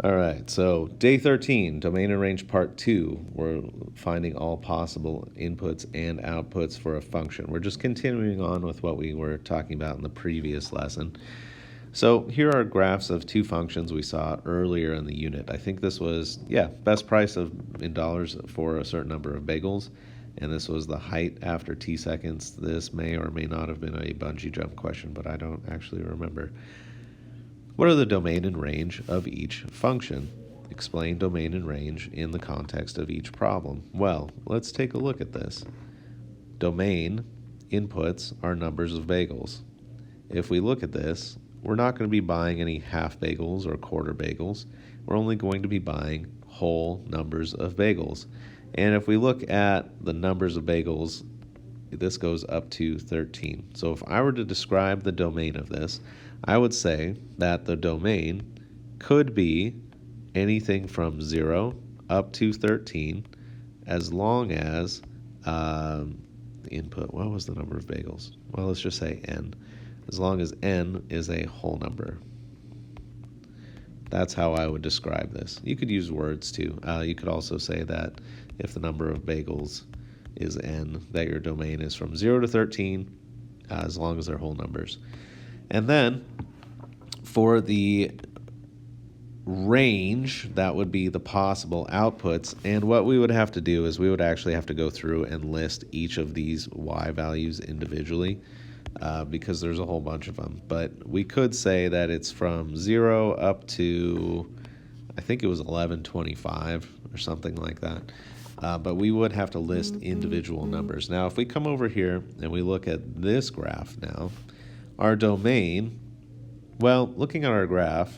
All right, so day 13, domain and range part 2. We're finding all possible inputs and outputs for a function. We're just continuing on with what we were talking about in the previous lesson. So here are graphs of two functions we saw earlier in the unit. I think this was, best price in dollars for a certain number of bagels. And this was the height after t seconds. This may or may not have been a bungee jump question, but I don't actually remember. What are the domain and range of each function? Explain domain and range in the context of each problem. Well, let's take a look at this. Domain inputs are numbers of bagels. If we look at this, we're not going to be buying any half bagels or quarter bagels. We're only going to be buying whole numbers of bagels. And if we look at the numbers of bagels, this goes up to 13. So if I were to describe the domain of this, I would say that the domain could be anything from 0 up to 13 as long as the input, what was the number of bagels? Well, let's just say n. As long as n is a whole number. That's how I would describe this. You could use words too. You could also say that if the number of bagels is n, that your domain is from 0 to 13, as long as they're whole numbers. And then for the range, that would be the possible outputs. And what we would have to do is we would actually have to go through and list each of these y values individually because there's a whole bunch of them. But we could say that it's from 0 up to, I think it was 1125 or something like that. But we would have to list individual numbers. Now, if we come over here and we look at this graph now, our domain, well, looking at our graph,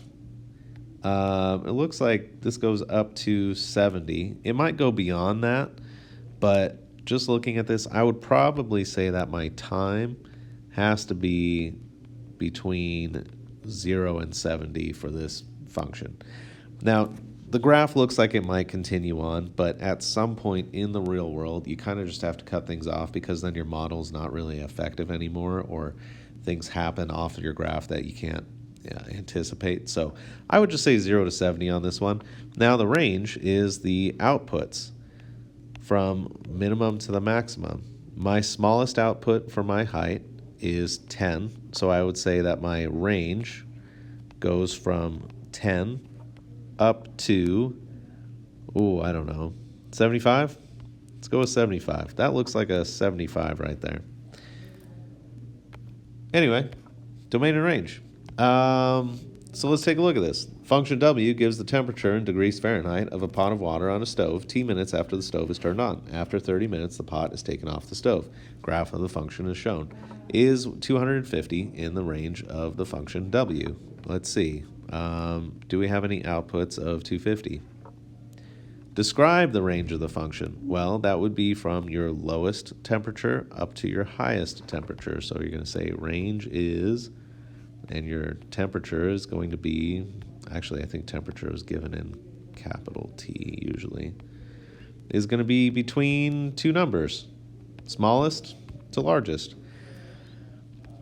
it looks like this goes up to 70. It might go beyond that, but just looking at this, I would probably say that my time has to be between 0 and 70 for this function. Now, the graph looks like it might continue on, but at some point in the real world, you kind of just have to cut things off because then your model's not really effective anymore, or things happen off of your graph that you can't anticipate. So I would just say 0 to 70 on this one. Now the range is the outputs from minimum to the maximum. My smallest output for my height is 10, so I would say that my range goes from 10 up to, I don't know, 75? Let's go with 75. That looks like a 75 right there. Anyway, domain and range. So let's take a look at this. Function W gives the temperature in degrees Fahrenheit of a pot of water on a stove t minutes after the stove is turned on. After 30 minutes, the pot is taken off the stove. Graph of the function is shown. Is 250 in the range of the function W? Let's see. Do we have any outputs of 250? Describe the range of the function. Well, that would be from your lowest temperature up to your highest temperature. So you're going to say range is, and your temperature is going to be, actually I think temperature is given in capital T usually, is going to be between two numbers, smallest to largest.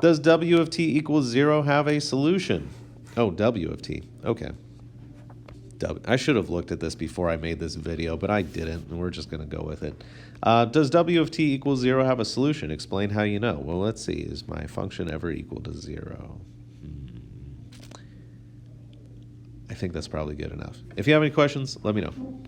Does W of t equals 0 have a solution? Oh, W of t. Okay. I should have looked at this before I made this video, but I didn't, and we're just going to go with it. Does W of t equals 0 have a solution? Explain how you know. Well, let's see. Is my function ever equal to 0? I think that's probably good enough. If you have any questions, let me know.